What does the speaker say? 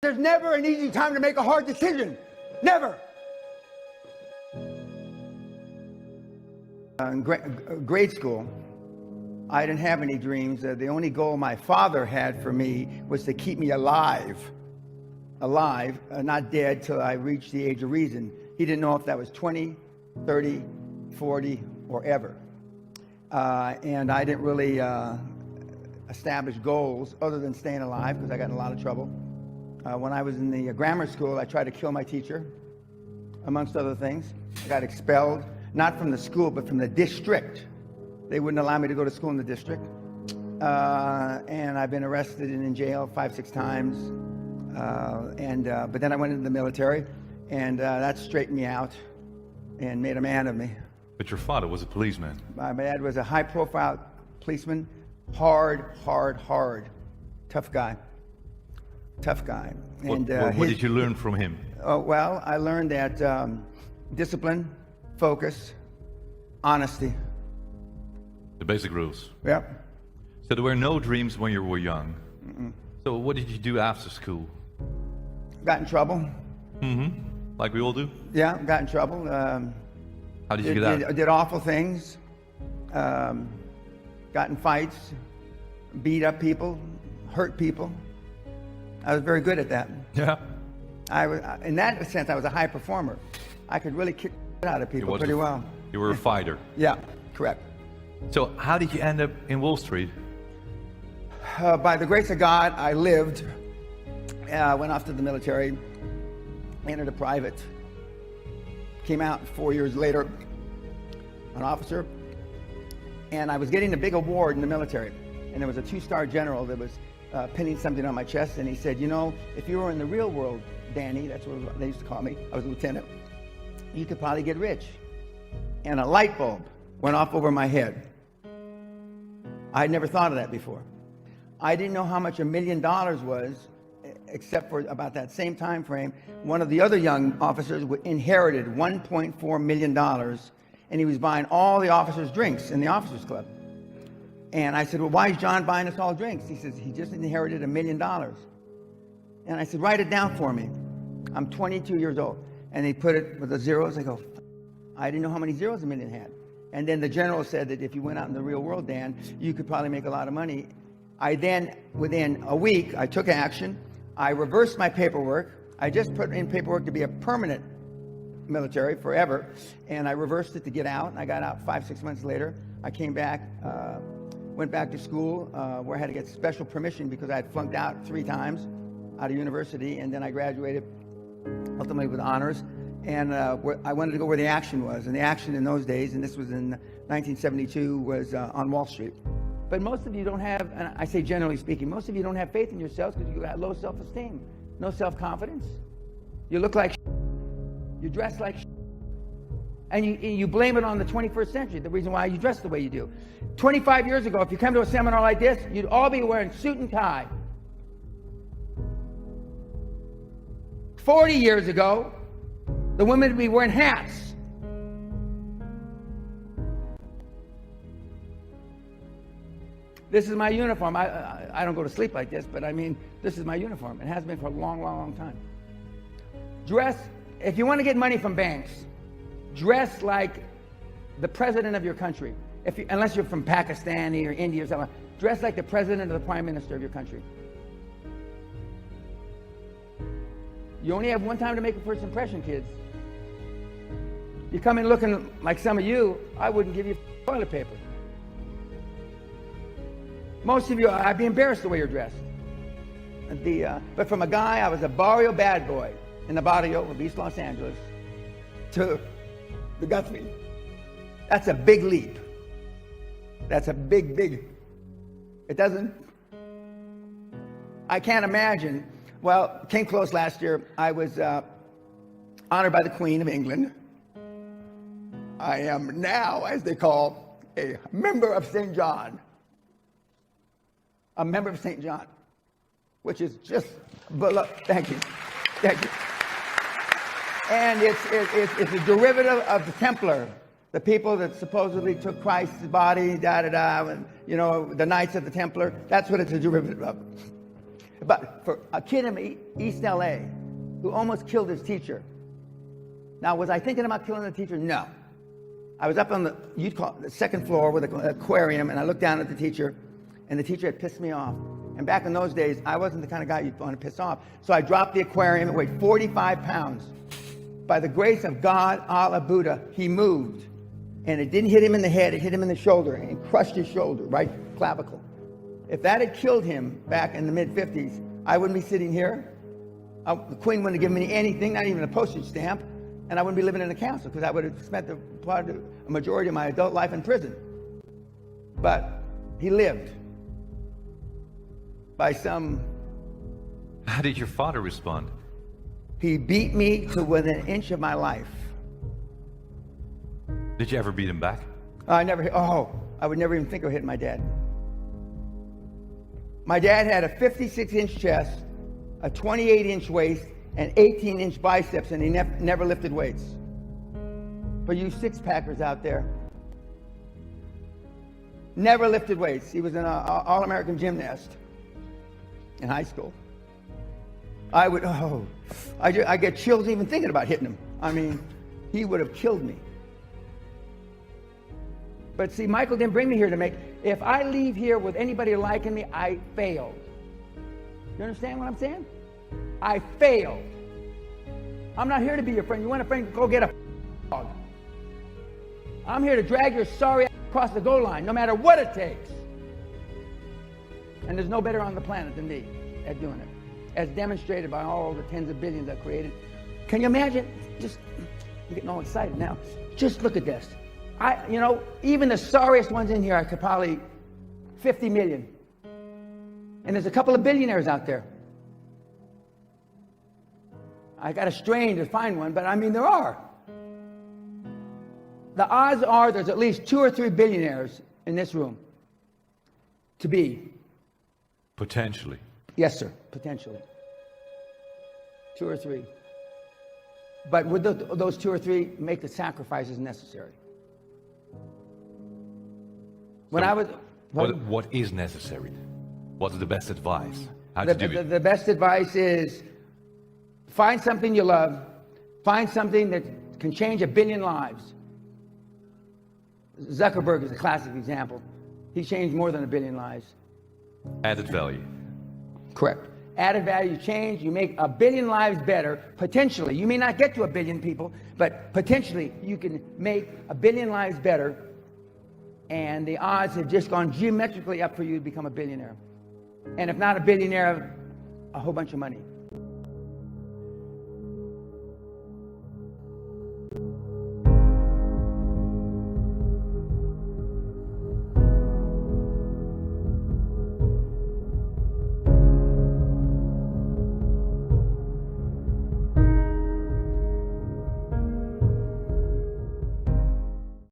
There's never an easy time to make a hard decision. Never. In grade school, I didn't have any dreams. The only goal my father had for me was to keep me alive, not dead till I reached the age of reason. He didn't know if that was 20, 30, 40, or ever. And I didn't really establish goals other than staying alive because I got in a lot of trouble. When I was in the grammar school, I tried to kill my teacher, amongst other things. I got expelled, not from the school, but from the district. They wouldn't allow me to go to school in the district. And I've been arrested and in jail 5-6 times. But then I went into the military, and that straightened me out and made a man of me. But your father was a policeman. My dad was a high-profile policeman, hard, tough guy. And what did you learn from him? Well, I learned that discipline, focus, honesty. The basic rules. Yep. So there were no dreams when you were young. Mm-mm. So what did you do after school? Got in trouble. Mm-hmm. Like we all do? Yeah, got in trouble. How did you get out? Did awful things. Got in fights, beat up people, hurt people. I was very good at that. Yeah. In that sense, I was a high performer. I could really kick out of people pretty well. You were a fighter. Yeah, correct. So how did you end up in Wall Street? By the grace of God, I lived, went off to the military, entered a private, came out 4 years later, an officer, and I was getting a big award in the military. And there was a 2-star general that was pinning something on my chest, and he said, you know, if you were in the real world, Danny, that's what they used to call me, I was a lieutenant, you could probably get rich. And a light bulb went off over my head. I had never thought of that before. I didn't know how much $1 million was, except for about that same time frame. One of the other young officers inherited $1.4 million, and he was buying all the officers' drinks in the officers' club. And I said, well, why is John buying us all drinks? He says, he just inherited $1 million. And I said, write it down for me. I'm 22 years old. And he put it with the zeros. I go, I didn't know how many zeros $1 million had. And then the general said that if you went out in the real world, Dan, you could probably make a lot of money. I then, within a week, I took action. I reversed my paperwork. I just put in paperwork to be a permanent military forever. And I reversed it to get out. And I got out 5-6 months later. I came back, went back to school where I had to get special permission because I had flunked out 3 times out of university. And then I graduated ultimately with honors. And I wanted to go where the action was. And the action in those days, and this was in 1972, was on Wall Street. But most of you don't have, and I say generally speaking, most of you don't have faith in yourselves because you got low self-esteem, no self-confidence. You look like you dress like and you blame it on the 21st century, the reason why you dress the way you do. 25 years ago, if you come to a seminar like this, you'd all be wearing suit and tie. 40 years ago, the women would be wearing hats. This is my uniform. I don't go to sleep like this, but I mean, this is my uniform. It has been for a long time. Dress, if you want to get money from banks, dress like the president of your country. Unless you're from Pakistan or India or something, dress like the president or the prime minister of your country. You only have one time to make a first impression, kids. You come in looking like some of you, I wouldn't give you toilet paper. Most of you, I'd be embarrassed the way you're dressed. But from a guy, I was a barrio bad boy in the barrio of East Los Angeles to the Guthrie. That's a big leap. That's a big. It doesn't. I can't imagine. Well, came close last year. I was honored by the Queen of England. I am now, as they call, a member of St. John. A member of St. John, which is just below. Thank you. And it's a derivative of the Templar, the people that supposedly took Christ's body, and you know, the Knights of the Templar. That's what it's a derivative of. But for a kid in East LA who almost killed his teacher. Now, was I thinking about killing the teacher? No. I was up on you'd call it the second floor with an aquarium, and I looked down at the teacher, and the teacher had pissed me off. And back in those days, I wasn't the kind of guy you'd want to piss off. So I dropped the aquarium. It weighed 45 pounds. By the grace of God, Allah, Buddha, he moved. And it didn't hit him in the head, it hit him in the shoulder and crushed his shoulder, right clavicle. If that had killed him back in the mid-50s, I wouldn't be sitting here. The Queen wouldn't have given me anything, not even a postage stamp, and I wouldn't be living in a castle because I would have spent a majority of my adult life in prison. But he lived by some... How did your father respond? He beat me to within an inch of my life. Did you ever beat him back? I would never even think of hitting my dad. My dad had a 56-inch chest, a 28-inch waist, and 18-inch biceps, and he never lifted weights. For you six-packers out there, never lifted weights. He was an all-American gymnast in high school. I get chills even thinking about hitting him. I mean, he would have killed me. But see, Michael didn't bring me here to make... If I leave here with anybody liking me, I failed. You understand what I'm saying? I failed. I'm not here to be your friend. You want a friend? Go get a dog. I'm here to drag your sorry ass across the goal line, no matter what it takes. And there's no better on the planet than me at doing it, as demonstrated by all the tens of billions I've created. Can you imagine? I'm getting all excited now. Just look at this. Even the sorriest ones in here, I could probably 50 million. And there's a couple of billionaires out there. I got to strain to find one, but I mean, there are. The odds are there's at least 2 or 3 billionaires in this room. To be. Potentially. Yes, sir, potentially. 2 or 3. But would those 2 or 3 make the sacrifices necessary? What is necessary? What's the best advice? How to do it? The best advice is find something you love. Find something that can change 1 billion lives. Zuckerberg is a classic example. He changed more than 1 billion lives. Added value. Correct. Added value, change, you make 1 billion lives better, potentially. You may not get to 1 billion people, but potentially you can make 1 billion lives better, and the odds have just gone geometrically up for you to become a billionaire. And if not a billionaire, a whole bunch of money.